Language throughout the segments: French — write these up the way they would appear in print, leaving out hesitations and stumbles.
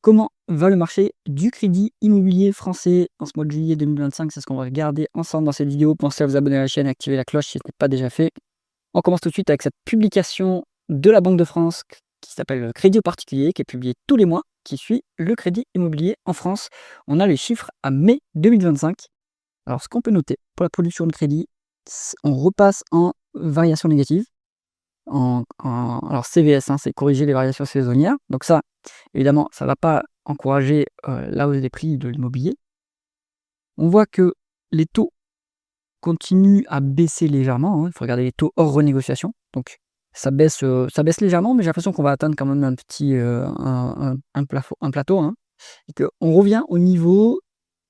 Comment va le marché du crédit immobilier français en ce mois de juillet 2025? C'est ce qu'on va regarder ensemble dans cette vidéo. Pensez à vous abonner à la chaîne et activer la cloche si ce n'est pas déjà fait. On commence tout de suite avec cette publication de la Banque de France qui s'appelle Crédit aux particuliers, qui est publiée tous les mois, qui suit le crédit immobilier en France. On a les chiffres à mai 2025. Alors, ce qu'on peut noter pour la production de crédit, on repasse en variation négative. Alors CVS, hein, c'est corriger les variations saisonnières. Donc ça, évidemment, ça ne va pas encourager la hausse des prix de l'immobilier. On voit que les taux continuent à baisser légèrement, hein. Il faut regarder les taux hors renégociation. Donc ça baisse légèrement, mais j'ai l'impression qu'on va atteindre quand même un petit un plateau, hein, et qu'on revient au niveau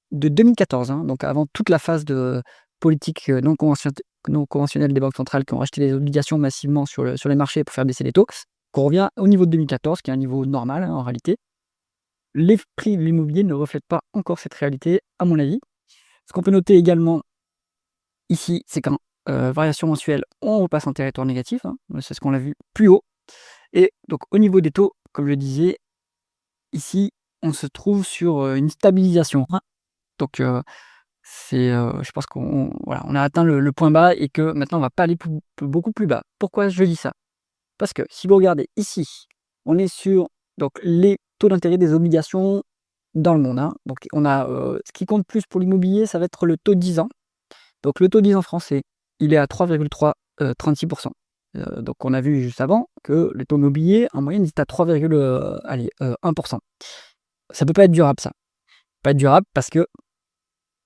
de 2014, hein, donc avant toute la phase de politique non conventionnelle des banques centrales qui ont racheté des obligations massivement sur les marchés pour faire baisser les taux, qu'on revient au niveau de 2014, qui est un niveau normal, hein, en réalité. Les prix de l'immobilier ne reflètent pas encore cette réalité, à mon avis. Ce qu'on peut noter également ici, c'est qu'en variation mensuelle, on repasse en territoire négatif, hein, c'est ce qu'on a vu plus haut. Et donc au niveau des taux, comme je le disais, ici, on se trouve sur une stabilisation, hein. Donc je pense on a atteint le point bas et que maintenant on va pas aller beaucoup plus bas. Pourquoi je dis ça? Parce que si vous regardez ici, on est sur donc les taux d'intérêt des obligations dans le monde, hein. Donc on a, ce qui compte plus pour l'immobilier, ça va être le taux 10 ans. Donc le taux 10 ans français, il est à 3,3, 36. Donc on a vu juste avant que les taux immobiliers en moyenne, ils étaient à 1%. Ça peut pas être durable ça. Pas être durable parce que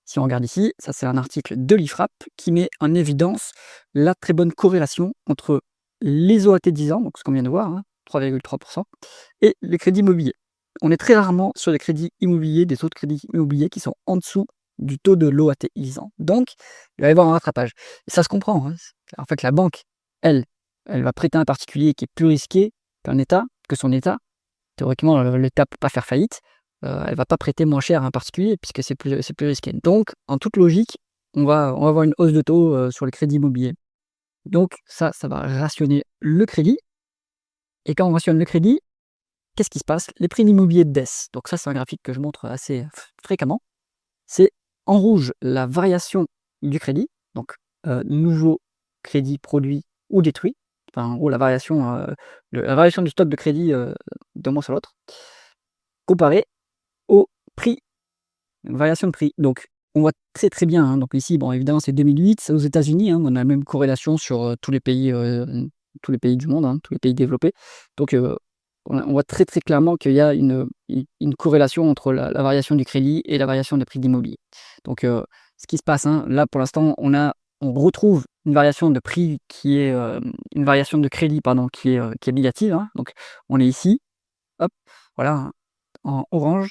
si on regarde ici, ça c'est un article de l'IFRAP qui met en évidence la très bonne corrélation entre les OAT 10 ans, donc ce qu'on vient de voir, hein, 3,3%, et les crédits immobiliers. On est très rarement sur des crédits immobiliers, des taux de crédit immobilier qui sont en dessous du taux de l'OAT 10 ans. Donc, il va y avoir un rattrapage. Et ça se comprend, hein. En fait, la banque, elle, elle va prêter à un particulier qui est plus risqué que son État. Théoriquement, l'État ne peut pas faire faillite. Elle va pas prêter moins cher à un particulier puisque c'est plus risqué. Donc, en toute logique, on va avoir une hausse de taux, sur les crédits immobiliers. Donc ça va rationner le crédit et quand on rationne le crédit, qu'est-ce qui se passe? Les prix de l'immobilier baissent. Donc ça, c'est un graphique que je montre assez fréquemment. C'est en rouge la variation du crédit, donc nouveau crédit produit ou détruit. Enfin, en gros, la variation du stock de crédit, d'un mois sur l'autre, comparé au prix, variation de prix. Donc, on voit très très bien, hein, donc ici, bon, évidemment, c'est 2008, c'est aux États-Unis, hein, on a la même corrélation sur tous les pays du monde, hein, tous les pays développés. Donc, on voit très très clairement qu'il y a une corrélation entre la variation du crédit et la variation des prix de l'immobilier. Donc, ce qui se passe, hein, là, pour l'instant, on retrouve une variation de prix qui est, une variation de crédit, pardon, qui est négative, hein. Donc, on est ici, hop, voilà, hein, en orange.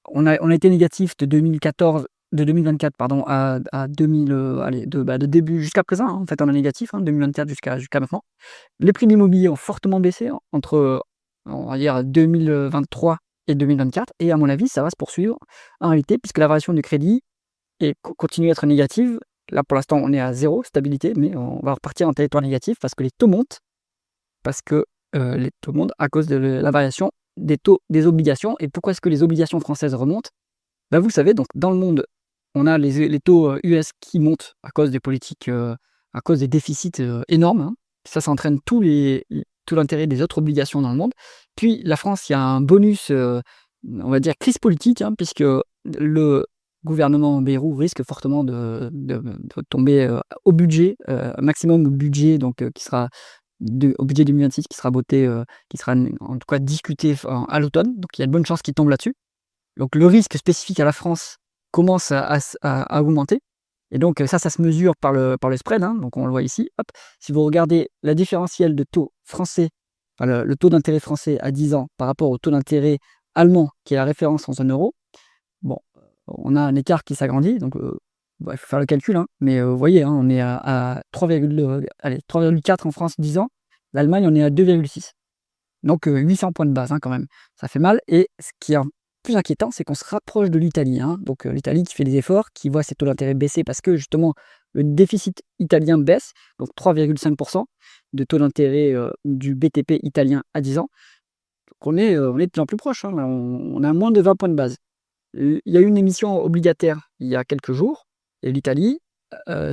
On a été négatif de 2024 pardon à 2000, allez de début jusqu'à présent, hein, en fait on est négatif, hein, 2024 jusqu'à maintenant. Les prix de l'immobilier ont fortement baissé entre, on va dire 2023 et 2024 et à mon avis ça va se poursuivre en réalité puisque la variation du crédit continue à être négative. Là pour l'instant on est à 0 stabilité, mais on va repartir en territoire négatif parce que les taux montent. Parce que, les taux montent à cause de la variation des taux des obligations. Et pourquoi est-ce que les obligations françaises remontent? Bah, vous savez, donc dans le monde, on a les taux, US qui montent à cause des politiques, à cause des déficits, énormes, hein. Ça entraîne tout l'intérêt des autres obligations dans le monde. Puis la France, il y a un bonus, on va dire crise politique, hein, puisque le gouvernement Bayrou risque fortement de tomber, au budget, maximum budget donc qui sera au budget 2026 qui sera voté, qui sera en tout cas discuté à l'automne, donc il y a de bonnes chances qu'il tombe là-dessus. Donc le risque spécifique à la France commence à augmenter et donc ça se mesure par le spread, hein, donc on le voit ici, hop. Si vous regardez la différentielle de taux français, enfin le taux d'intérêt français à 10 ans par rapport au taux d'intérêt allemand qui est la référence en zone euro, bon, on a un écart qui s'agrandit donc bah, il faut faire le calcul, hein, mais vous voyez, hein, on est à 3,4 en France 10 ans. L'Allemagne, on est à 2,6. Donc 800 points de base, hein, quand même. Ça fait mal et ce qui est plus inquiétant, c'est qu'on se rapproche de l'Italie, hein. Donc l'Italie qui fait des efforts, qui voit ses taux d'intérêt baisser parce que justement le déficit italien baisse, donc 3,5 de taux d'intérêt, du BTP italien à 10 ans. qu'on est, on est de plus en plus proche, hein, là, on a moins de 20 points de base. Il y a eu une émission obligataire il y a quelques jours et l'Italie,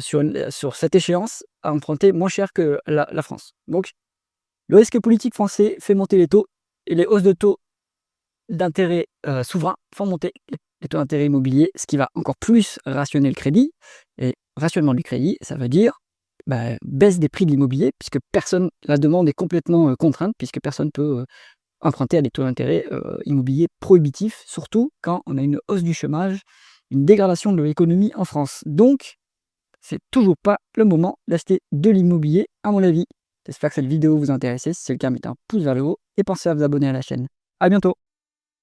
sur cette échéance, a emprunté moins cher que la France. Donc le risque politique français fait monter les taux et les hausses de taux d'intérêt, souverains font monter les taux d'intérêt immobiliers, ce qui va encore plus rationner le crédit et rationnement du crédit, ça veut dire, baisse des prix de l'immobilier puisque la demande est complètement, contrainte puisque personne peut, emprunter à des taux d'intérêt, immobiliers prohibitifs, surtout quand on a une hausse du chômage, une dégradation de l'économie en France. Donc, c'est toujours pas le moment d'acheter de l'immobilier, à mon avis. J'espère que cette vidéo vous a intéressé. Si c'est le cas, mettez un pouce vers le haut et pensez à vous abonner à la chaîne. À bientôt!